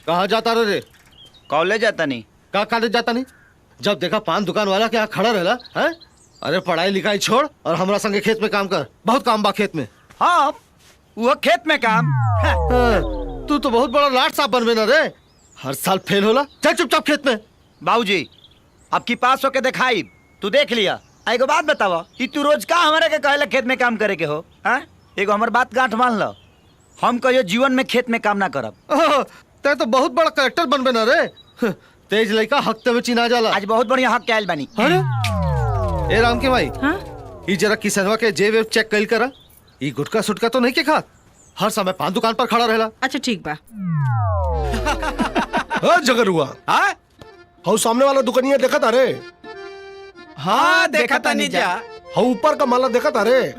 कहाँ जाता रे? कॉलेज जाता नहीं। कहाँ कॉलेज जाता नहीं? जब देखा पान दुकान वाला के यहाँ खड़ा रहला है? अरे पढ़ाई लिखाई छोड़ और हमरा संगे खेत में काम कर, बहुत काम बा खेत में। हाँ वो खेत में काम। तू तो बहुत बड़ा लाट साहब बनबे ना रे, हर साल फेल होला। चल चुपचाप खेत में। बाबूजी अब की पास होके दिखाई, तू देख लिया। एगो बात बतावा, कि तू रोज का हमारे के कहला खेत में काम करे के हो? हाँ एगो हमार बात गांठ मान लो, हम कहियो जीवन में खेत में काम ना करब। ते तो बहुत बड़ा करेक्टर बनबे ना रे, तेज लड़का हफ्ते में चिना जाला। आज बहुत बढ़िया हक के आयल बानी। अरे ए राम के भाई, हाँ? ई जरा किसनवा के जेब वेब चेक कइल करा। ई गुटका सुटका तो नहीं के खा, हर समय पान दुकान पर खड़ा रहेला। अच्छा ठीक बा। जगरुआ, हाँ हाउ सामने वाला दुकानिया देखा था रे? हाँ देखा तानी जा। हाउ ऊपर का माला देखा था रे?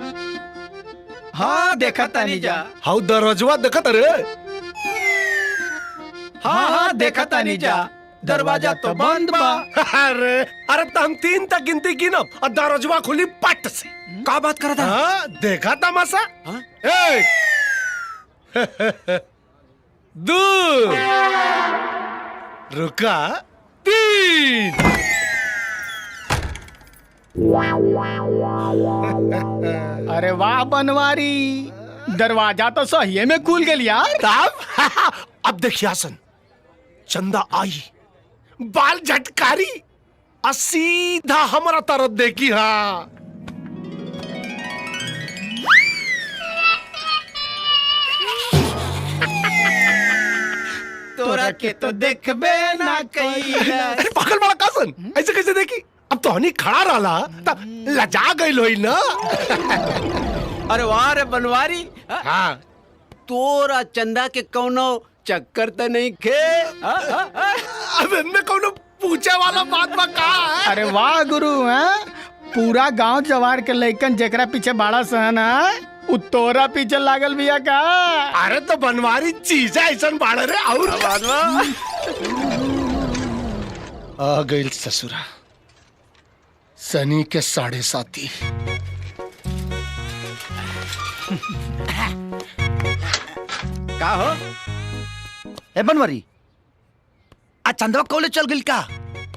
हाँ देखा तानी जा। हाउ दरवाजा देखा था रे? हाँ हाँ देखा तानी जा। दरवाजा तो बंद बा। अरे अरे तो हम 3 तक गिनती गिनब और दरवाजा खुली पट से। का बात कर रहा था? हाँ देखा तमाशा। हाँ? 1 2 रुका 3। अरे वाह बनवारी, दरवाजा तो सही में खुल गया यार। तब अब देखिए आसन, चंदा आई, बाल झटकारी और सीधा हमारा तरफ देखी। हाँ तोरा के तो देखबे ना कई। अरे पागल बड़ा कासन, ऐसे कैसे देखी? अब तो हनी खड़ा रहा तब लजा गई लोई ना। अरे वाह रे बनवारी, हाँ तोरा चंदा के कौनो चक्कर तो नहीं खे? अब इनमें कौन पूछे वाला बात बा का है? अरे वाह गुरु, हैं पूरा गांव जवार के लइकन जेकरा पीछे बाड़ा सहन है, उ तोरा पीछे लागल बिया का। अरे तो बनवारी चीज ऐसा बाढ़ रे। और आ गई ससुरा सनी के 7.5। का हो ए बनवारी, आज चंदवा कॉलेज चल गई का?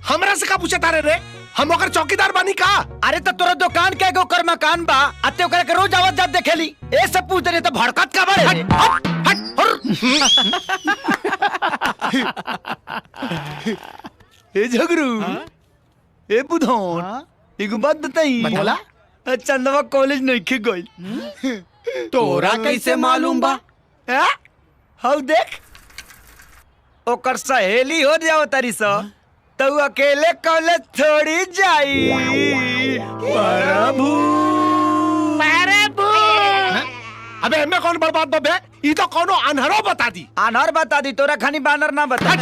हमरा से का पूछे तारे रे? हम ओकर चौकीदार बानी का? अरे तो तोरा दुकान के एगो कर मकान बा, अते ओकरा के रोज आवत जात देखेली। ए सब पूछ दे तो भड़कत का बारे? हट ए झगरू, ए बुधौन, एगो बात बताई। बोला। चंदवा कॉलेज नहीं के गई। तोरा कैसे मालूम बा? हाउ देख, ओकर सहेली हो जाओ तारी सा, तो अकेले कॉलेज थोड़ी जाई। अबे हमें कौन बर्बाद बबे? ई तो कोनो अनहरो बता दी। अनहर बता दी, तोरा खानी बानर ना बता।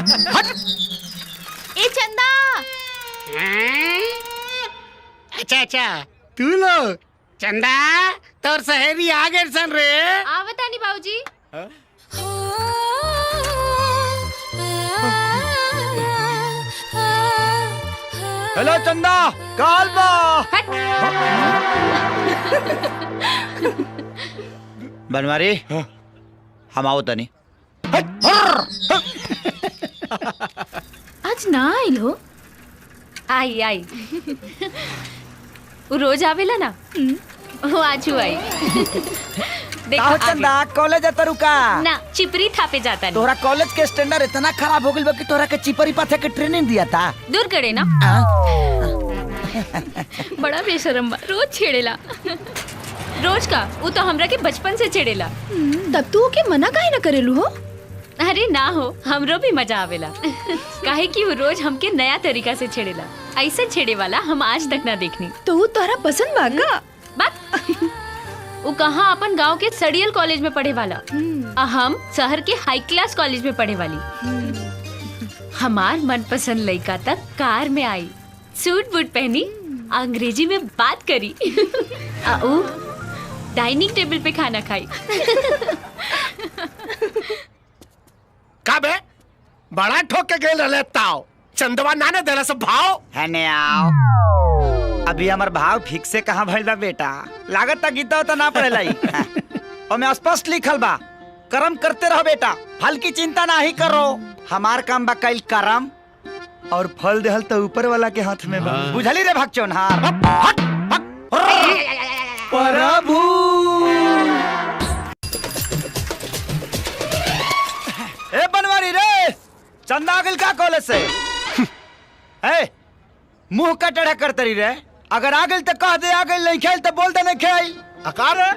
ए चंदा, अच्छा तू लो चंदा, तोर सहेली आ गए सन रे। आवता नहीं बाबूजी। हेलो चंदा, काल बा। बनवारी, हम आओ तनी। आज ना आइल हो? आई आई। वो रोज आवेला ना, वो आज आई। देखो चंदा, कॉलेज जाता रुका ना, चिपरी थापे जाता नहीं। तोरा कॉलेज के स्टैंडर्ड इतना खराब हो गइल बा कि तोरा के चिपरी पाथे के ट्रेनिंग दिया था। दूर करे ना। बड़ा बेशरम बा, रोज छेड़ेला। रोज का वो तो हमरा के बचपन से छेड़ेला। तब तू के मना काहे न करेलू हो? अरे ना हो, हमरो भी मजा आवेला। काहे कि वो रोज हमके नया तरीका से छेड़ेला। ऐसा छेड़े वाला हम आज तक ना देखनी। तो वो तोरा पसंद बा का? बात वो कहाँ अपन गांव के सड़ियल कॉलेज में पढ़े वाला, हम शहर के हाई क्लास कॉलेज में पढ़े वाली। हमार मनपसंद लड़का तक कार में आई, सूट बूट पहनी, अंग्रेजी में बात करी, डाइनिंग टेबल पे खाना खाई। का बे बड़ा ठोक के गेल रहले ताओ, चंदवा नाने देला सब भाव है ने आओ। अभी हमार भाव फिक्स से कहाँ भइल बा बेटा, लागत गीता तो ना पड़ेला। और में स्पष्ट लिखल बा, कर्म करते रहो बेटा, फल की चिंता ना ही करो। हमार काम बा कईल कर्म और फल देहल तो ऊपर वाला के हाथ में बा। बुझली रे भगचोनहार। प्रभु ए बनवारी रे, चंदा आगिल का कॉलेज से ए मुंह का टेढ़ा करते रही रे। अगर आगिल तो कह दे आगिल, नहीं खेल तो बोल दे नहीं खेल। अकार है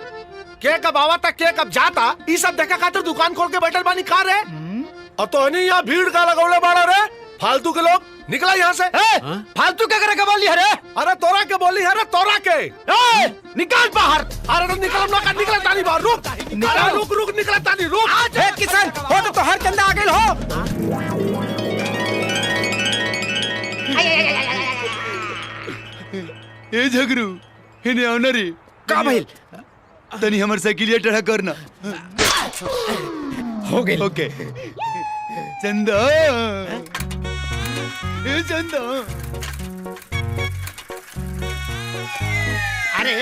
के कब आवा था के कब जाता, ये सब देखा खातिर दुकान खोल के बैठल बानी कार है। और तो नहीं यहाँ भीड़ का लगौले बाड़ा रे, फालतू के लोग निकला यहाँ से। फालतू क्या करे बोली है रे? अरे तोरा के बोली है रे, तोरा के। निकाल बाहर। अरे तो निकल ना, निकला तानी बाहर, रुक अरे रुक रुक, निकला तानी रुक। ए किसान हो तो हर चंदा आगिल हो। ए झगरू इने आना रे का भइल? तनी हमर साइकिलिया टेढ़ा करना। हो गइल। ओके चंदा, ए चंदा। अरे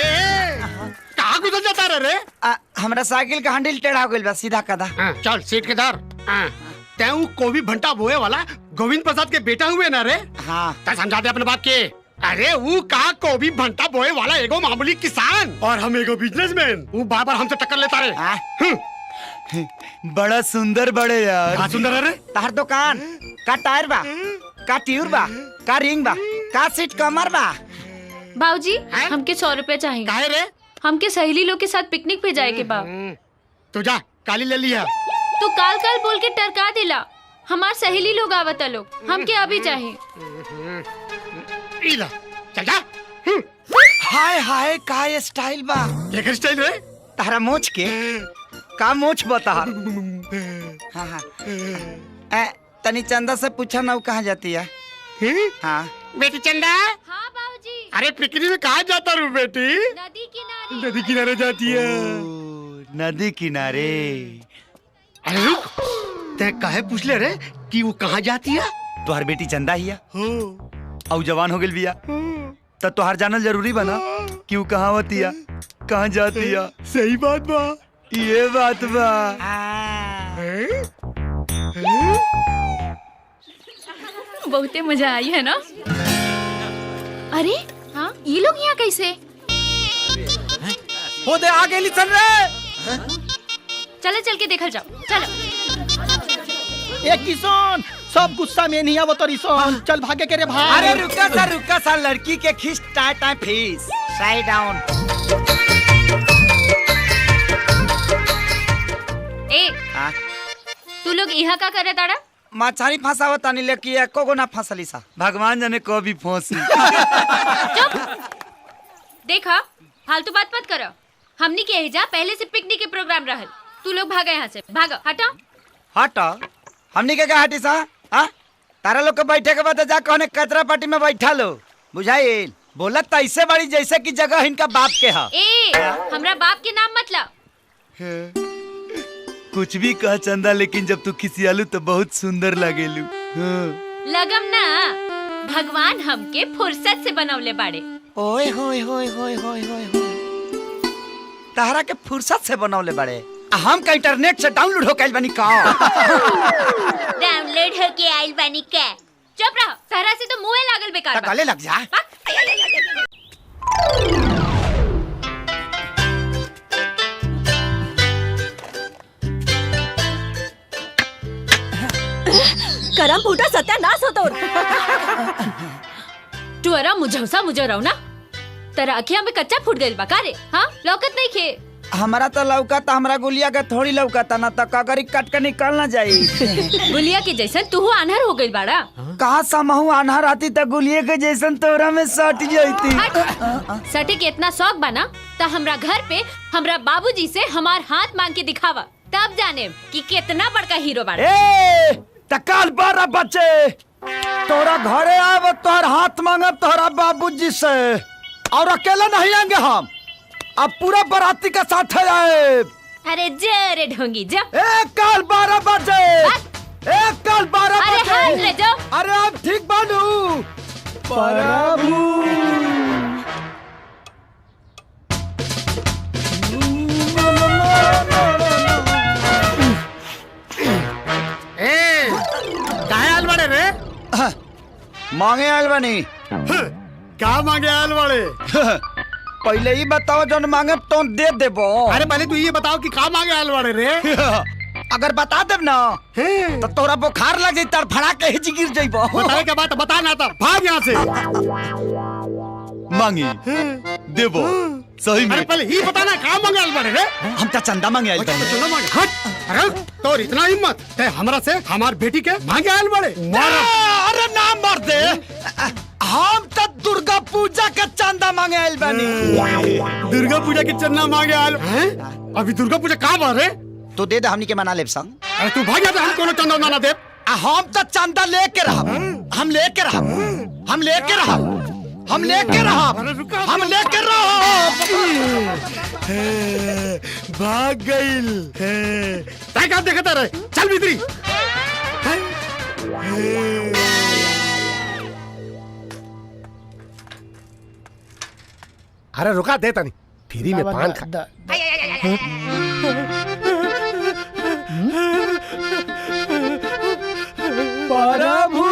कहाँ गुजर जाता रे? हमरा साइकिल का हैंडल टेढ़ा हो गइल बा, सीधा कदा। चल सीट के धर। तैं कोबी भंटा बोए वाला गोविंद प्रसाद के बेटा हुए ना रे? हाँ तै समझा दे अपने बात के। अरे वो कहा कोबी भंटा बोए वाला एगो मामूली किसान और हम एगो बिजनेसमैन। वो बार बार हमसे टक्कर लेता रे। बड़ा सुंदर बड़े यार। कहाँ सुंदर है रे? तहर दुकान का टायर बा, का ट्यूब बा, का रिंग बा, का सीट कमर बा। बाबूजी हमके 100 रुपए चाहिए। काहे रे? हमके सहेली लोग के साथ पिकनिक पे जाए के बा। तू जा काली ले लिया। तू काल काल बोल के टरका दिला। हमार सहेली लोग आवता लोग, हमके अभी चाहिए। इला चल जा। हाय हाय का ये स्टाइल बा। लेकर स्टाइल रे? तारा मोच के का मोच बता। हाँ हाँ तनी चंदा से पूछा ना वो कहाँ जाती है। हाँ बेटी चंदा। हाँ बाबूजी। अरे पिकनिक में कहाँ जाता रू बेटी? नदी किनारे। नदी किनारे जाती है। नदी किनारे। अरे रुक, ते काहे पूछ ले रे कि वो कहाँ जाती है? तुहार बेटी चंदा ही है और जवान हो गई बिया, तो तुहार जानल जरूरी बना कि वो कहाँ होती है, कहाँ जाती है। सही बात बा। ये बात बा। बहुते मजा आई है ना? अरे हाँ ये लोग यहाँ कैसे? हो दे आगे लिसन रे। चलो चल के देखल जाओ, चलो। ए किसान सब गुस्सा में नहीं आवत रिसन। चल भागे के रे भाई। अरे रुका सा लड़की के खींच टाइम फीस साइड डाउन। ए तू लोग यहाँ का करे ताड़ा? मछली फंसावत तानी लेकिन एको गो ना फंसली सा। भगवान जाने कभी फंसी। चुप। देखा फालतू बात मत करो। हमनी के एजा पहले से पिकनिक के प्रोग्राम रहल। तू लोग भागा यहाँ से, भागो हटा। हटा हमनी के हटी सा। हाँ तारा लोग के बैठे के बाद जा कहने कचरा पार्टी में बैठा लो। बुझाइल बोलत तो ऐसे बड़ी जैसे कि जगह इनका बाप के है। ए हमरा बाप के नाम मत ला। कुछ भी कह चंदा, लेकिन जब तू खिसियालू तो बहुत सुंदर लागेलू। लगम ना, भगवान हमके फुर्सत से बनवले बाड़े। ओए होए होए होए होए होए तारा के फुर्सत से बनवले बड़े। हम का इंटरनेट से डाउनलोड हो कैल बनी का। डाउनलोड हो के आइल बानी के। चुप रहो, सहरा से तो मुंह लागल बेकार बा। गले लग जा। करम फूटा सत्यानाश होतो। तू अरा मुझौसा मुझो रहो ना। तेरा अखियां में कच्चा फूट गइल बा का रे? हाँ लौकत नहीं खे। हमारा तो लौका था, हमरा गुलिया के थोड़ी लौका था ना, तो कगरी कट के निकल ना जाई। गुलिया के जैसन तू आन्हर हो गइल बाड़ा। कहा समहू आन्हर आती तो गुलिये के जैसन तोरा में सट जाती। सटे के इतना शौक बना तो हमरा घर पे हमरा बाबूजी से हमार हाथ मांग के दिखावा, तब जाने कि कितना बड़का हीरो बाड़ा। ए तकाल बारा बच्चे, तोरा घरे आव तोहर हाथ मांगब तोहरा बाबूजी से, और अकेला नहीं आएंगे हम, अब पूरा बराती के साथ आए। अरे जरे ढोंगी जा। एक काल 12 बजे। एक काल 12 अरे बजे। हाथ ले जाओ। अरे अब ठीक बानू। प्रभु मांगे आयल बनी। क्या मांगे आयल वाले? पहले ही बताओ जो मांगे तो दे देबो। अरे पहले तू ये बताओ कि का मांगे आयल वाले रे? अगर बता देब ना तो तोरा बुखार लग जाई तड़फड़ा के हिच गिर जाइबो। बताए के बात बता ना था, भाग यहाँ से। मांगी देबो सही में। अरे पहले ही बताना का मांगे आयल वाले रे? हम तो चंदा मांगे आयल अच्छा, बनी। तो चलो मांगे। हट। अरे तोर इतना हिम्मत ते हमरा से हमार बेटी के मांगे आयल वाले? अरे ना मार दे। हम तो दुर्गा पूजा के चंदा मांगे आयल बनी। दुर्गा पूजा की चंदा मांगे आयल हैं? अभी दुर्गा पूजा कहाँ बार है? तू दे दे हमनी के मना लेब संग। अरे तू भाग जा, हम कोनो चंदा ना दे। हम तो चंदा लेके रहब। हम लेके रहब। हम लेके रहब। हम लेके रहब। हम लेके रहब। भाग गइल। ताई का देखता रहे, चल भीतरी। अरे रुका देता नहीं, फ्री में पान खा। प्रभु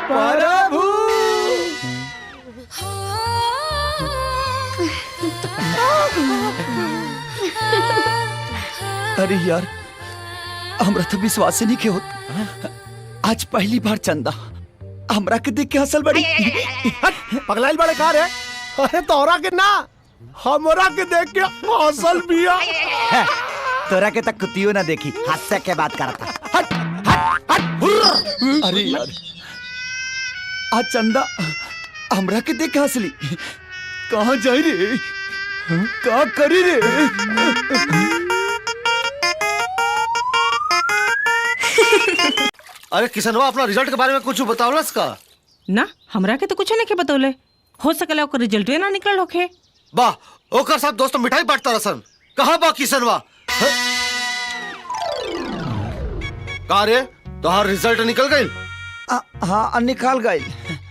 प्रभु अरे यार हमरा तो विश्वास ही नहीं के होत। आज पहली बार चंदा हमरा के देख के हंसल बड़ी। पगलाइल बड़े कार है। अरे तोरा के ना, हमरा के देख के हौसल बिया। तोरा के तक कुतियो ना देखी, हास्य के बात करता। हट हट हट हुर्र। अरे यार आज चंदा हमरा के देख के हंसली। कहाँ जाई रे? का करी रे? अरे किसनवा अपना रिजल्ट के बारे में कुछ बताओ का? ना हमरा के तो कुछ नहीं के बतौले। हो सकला ओकर रिजल्ट ना निकल होखे। वाह, ओकर साथ दोस्त मिठाई बांटता रसन। कहाँ बा किसनवा? का रे, तोहार रिजल्ट निकल गइल? हाँ निकाल गई।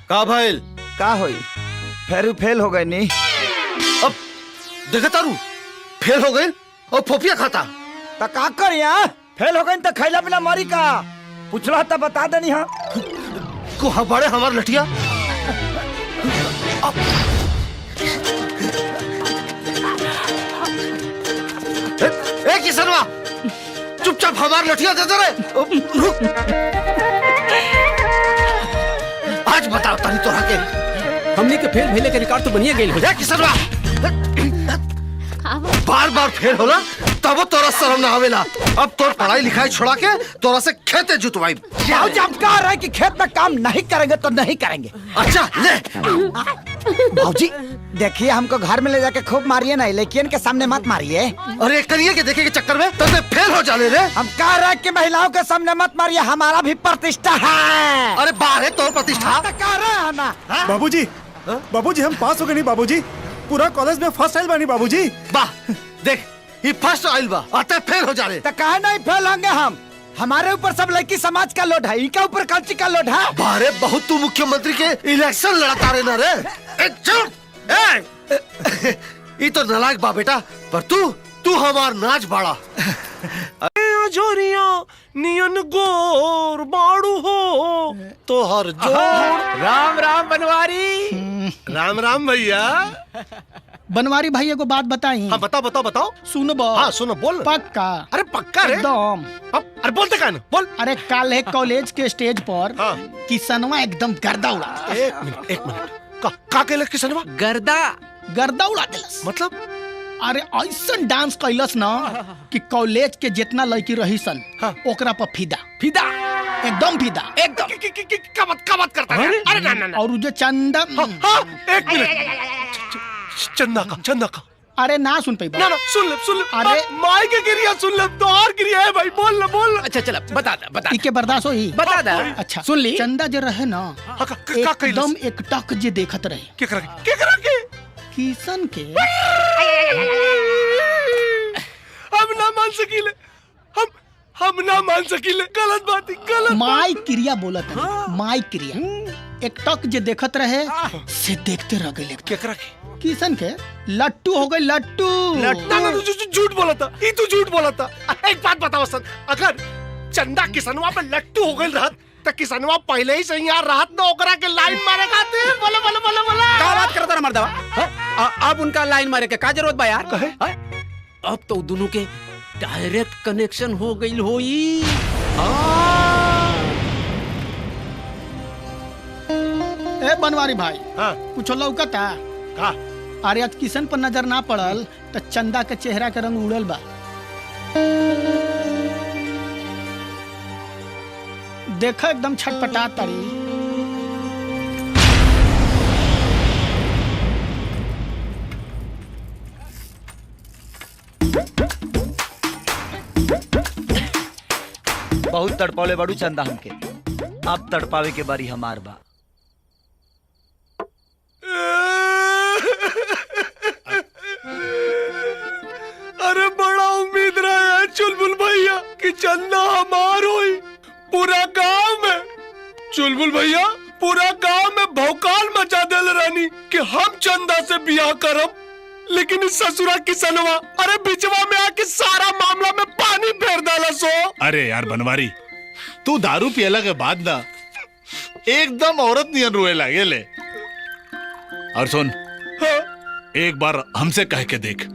का भइल? का होई? फेरू फेल हो गई नी। अब देखा तारू फेल हो गइल और फोफिया खाता। तो का करिया? फेल हो गई तो खैला बिना मरी का? पूछला तो बता देनी। हाँ को बड़े हमार लठिया। ए किसनवा, चुपचाप हमार लठिया दे दे रे। आज बताओ तानी तोरा के हमनी के फेल भइले के रिकॉर्ड तो बनिए गेल हो। ए किसनवा, बार बार फेल होला तब तोरा शर्म ना आवेला। अब तोर पढ़ाई लिखाई छोड़ा के तोरा से खेते जुतवाई। जब कह रहा है कि खेत में काम नहीं करेंगे तो नहीं करेंगे। अच्छा ले। भाजी देखिए, हमको घर में ले जाके खूब मारिए ना, लेकिन के सामने मत मारिए। अरे करिए के देखे के चक्कर में तब फेल हो जाले रे। हम कह रहे हैं कि महिलाओं के सामने मत मारिए, हमारा भी प्रतिष्ठा है। अरे बाहर है तोर प्रतिष्ठा। तो कह रहे हैं ना। बाबूजी, बाबूजी हम पास हो गए नहीं बाबूजी। पूरा कॉलेज में फर्स्ट आइल बानी बाबूजी। वाह, देख ये फर्स्ट आइल बा, आते फेल हो जाले। तो कहे नहीं फेल होंगे हम? हमारे ऊपर सब लड़की समाज का लोड है, इनके ऊपर कल्ची का लोड है। बारे बहुत तू मुख्यमंत्री के इलेक्शन लड़ता रहे ना रे। ये तो नालायक बा बेटा, पर तू हमार नाच बाड़ा। जोरिया नियन गोर बाड़ू हो तो हर जोर। राम राम बनवारी। राम राम भैया। बनवारी भाई एगो बात बताई। हाँ बताओ बताओ बताओ। सुनबो? हाँ सुनो, बोल। पक्का? अरे पक्का रे एकदम। अरे बोलते का ना, बोल। अरे कल है कॉलेज के स्टेज पर हाँ। किसनवा एकदम गर्दा उड़ा। एक मिनट का केलस किसनवा? गर्दा उड़ा दिलस। मतलब? अरे ऐसा डांस कैलस ना कि कॉलेज के जितना लड़की रही सन ओकरा पर फिदा एकदम फिदा एकदम। का बात करता है? अरे ना। और जो चंदा। एक मिनट, चंदा का। अरे ना सुन पाई ना सुन ले। अरे माई के गिरिया सुन ले, तो और गिरिया है भाई। बोल ना। अच्छा चला बता इके बर्दाश्त होई? बता दा। अच्छा सुन ली। चंदा जो रहे ना एकदम एक टक जे देखत रहे। क्या करा के? किसन के हम ना मान सकीले। हम ना मान सकीले। गलत बात है, गलत। माई क्रिया बोलत है। माई क्रिया एक टक जे देखत रहे से देखते रह गए। क्या करा के? किसन के लट्टू हो गए। लट्टू ना झूठ बोला था। ये तू झूठ बोला था। एक बात बताओ सर, अगर चंदा किसनवा पे लट्टू हो गई रहत तो किसनवा पहले ही से यहाँ रात न ओकरा के लाइन मारे खातिर। बोले बोले बोले बोले का बात करता मर्दवा? अब उनका लाइन मारे के का जरूरत बा यार? कहे? अब तो दोनों के डायरेक्ट कनेक्शन हो गई होई। ए बनवारी भाई, हाँ। कुछ लौकता का? अरे आज किशन पर नजर ना पड़ल तो चंदा के चेहरा के रंग उड़ल बा। देखो एकदम छटपटा तारी। बहुत तड़पौले बड़ू चंदा हमके, अब तड़पावे के बारी हमार बा। अरे बड़ा उम्मीद रहा है चुलबुल भैया कि चंदा हमार होई पूरा गांव में। चुलबुल भैया पूरा गांव में भौकाल मचा देल रानी कि हम चंदा से बियाह करब, लेकिन इस ससुरा किसनवा अरे बिचवा में आके सारा मामला में पानी फेर डाला सो। अरे यार बनवारी, तू दारू पियला के बाद ना एकदम औरत नियन रोए लगे ले। और सुन, हाँ? एक बार हमसे कह के देख।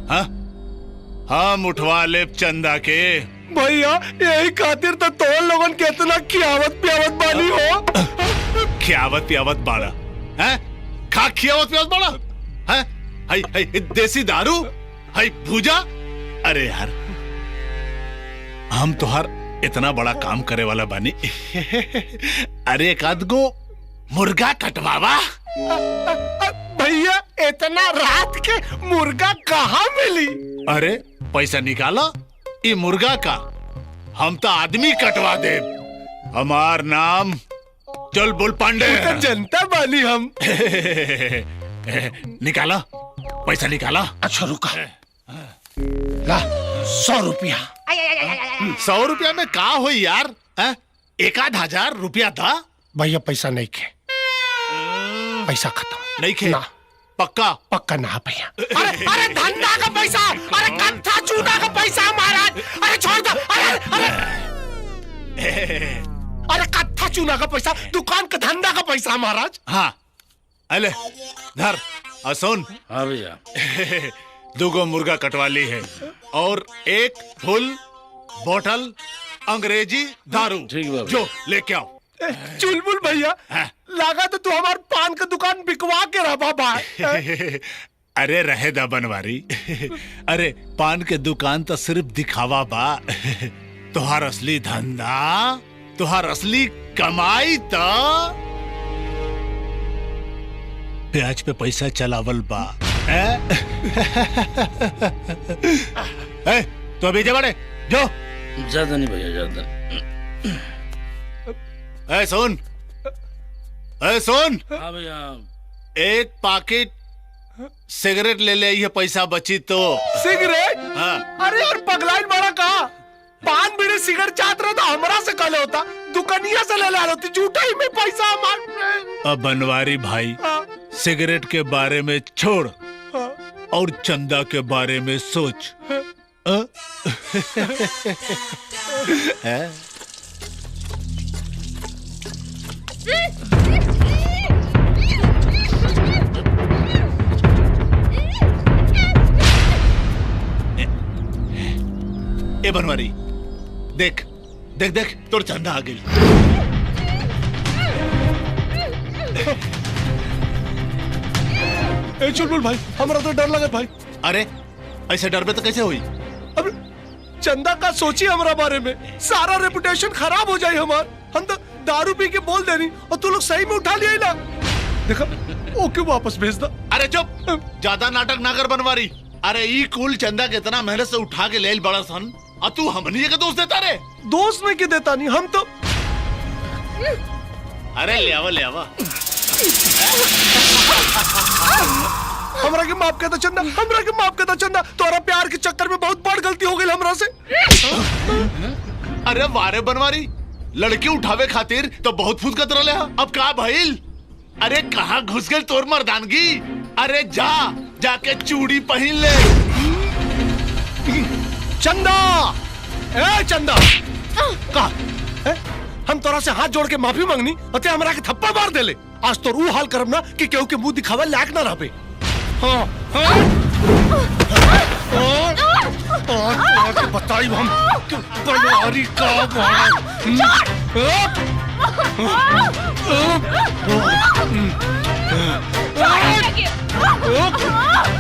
हाँ? हम उठवा ले चंदा के। भैया यही खातिर तो तोल लोगन के इतना खियावत पियावत बानी हो। खियावत पियावत बाड़ा है? खा खियावत पियावत बाड़ा है? हाय हाय देसी दारू, हाय भूजा। अरे यार हम तो हर इतना बड़ा काम करे वाला बानी। अरे एक आध गो मुर्गा कटवावा। भैया इतना रात के मुर्गा कहाँ मिली? अरे पैसा निकाला ये मुर्गा का, हम तो आदमी कटवा दे। हमार नाम चुलबुल पांडे। जनता बानी हम। निकाला पैसा निकाला। अच्छा रुका, ला 100 रुपया। 100 रुपया में का हो यार? 1,000 रुपया था। भैया पैसा नहीं खे, पैसा खत्म। नहीं खे ना। पक्का? पक्का ना भैया। अरे धंधा का पैसा, अरे कत्था चूना का पैसा महाराज। अरे छोड़ दो। अरे कत्था चूना का पैसा, दुकान का धंधा का पैसा महाराज। हाँ अले धर सुन। हाँ भैया। 2 मुर्गा कटवा ली है और 1 फुल बोतल अंग्रेजी दारू। ठीक है जो लेके आओ। चुलबुल भैया, लगा तो तू हमारे पान का दुकान बिकवा के रहा बाबा। अरे रहे दा बनवारी। अरे पान के दुकान तो सिर्फ दिखावा बा। तुहार असली धंधा, तुहार असली कमाई तो ब्याज पे पैसा चलावल बा। तो अभी जा बड़े जो। ज्यादा नहीं भैया, ज्यादा। सुन, सुन। हाँ भैया। 1 पैकेट सिगरेट ले ले, ये पैसा बची तो। सिगरेट? हाँ। अरे यार पगलाइन बड़ा कहा, पान बीड़ी सिगरेट चाहत रहा था हमरा से कल होता, दुकानिया से ले ला होती। झूठा ही में पैसा हमारे। अब बनवारी भाई, हाँ। सिगरेट के बारे में छोड़, हाँ। और चंदा के बारे में सोच। ए बनवारी, देख देख देख तोर चंदा आ गई। ए चुलबुल भाई, हमरा तो डर लगे भाई। अरे ऐसे डर में तो कैसे हुई? अब चंदा का सोची हमरा बारे में, सारा रेपुटेशन खराब हो जाए हमार। हम तो दारू पी के बोल देनी और तू लोग सही में उठा लिया ना। देखो ओके वापस भेज दो। अरे चुप, ज्यादा नाटक ना कर बनवारी। अरे ई कुल चंदा के इतना मेहनत से उठा के ले बड़ा सन, और तू हमनी के दोस्त देता रे। दोस्त में के देता नहीं हम तो। अरे ले आवा ले आवा। हमरा के माफ कर दो चंदा, हमरा के माफ कर दो चंदा। तोरा प्यार के चक्कर में बहुत बड़ गलती हो गई हमरा से। अरे वारे बनवारी, लड़की उठावे खातिर तो बहुत फुदकत रहे। अब का भइल? अरे कहाँ घुस गई तोर मर्दानगी? अरे जा जाके चूड़ी पहन ले। चंदा, ए चंदा, का हम तोरा तोरा से हाथ जोड़ के माफी मांगनी अते हमरा के थप्पड़ मार देले। आज तो रू हाल करब ना कि केहू के मुंह दिखावे लायक ना रहबे। हाँ और बताई हम कि बनवारी का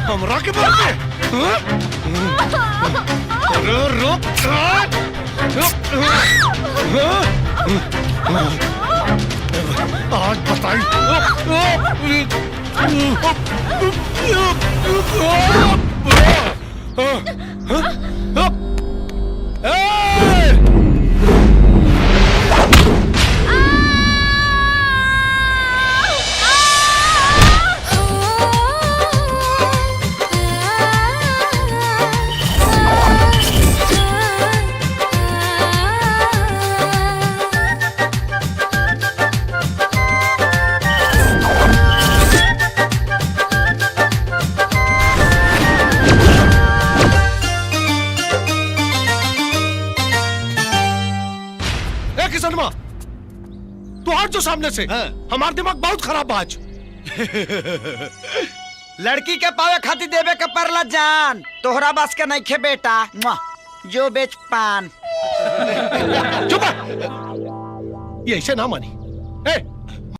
हमरा के बोल के अरे रुक आज बताई तू हट जो सामने से। हमारा दिमाग बहुत खराब आज। लड़की के पावे खातिर देवे के परला जान, तोहरा बस के नहीं खे बेटा। जो बेच पान। चुप। ये ऐसे ना मानी। ए,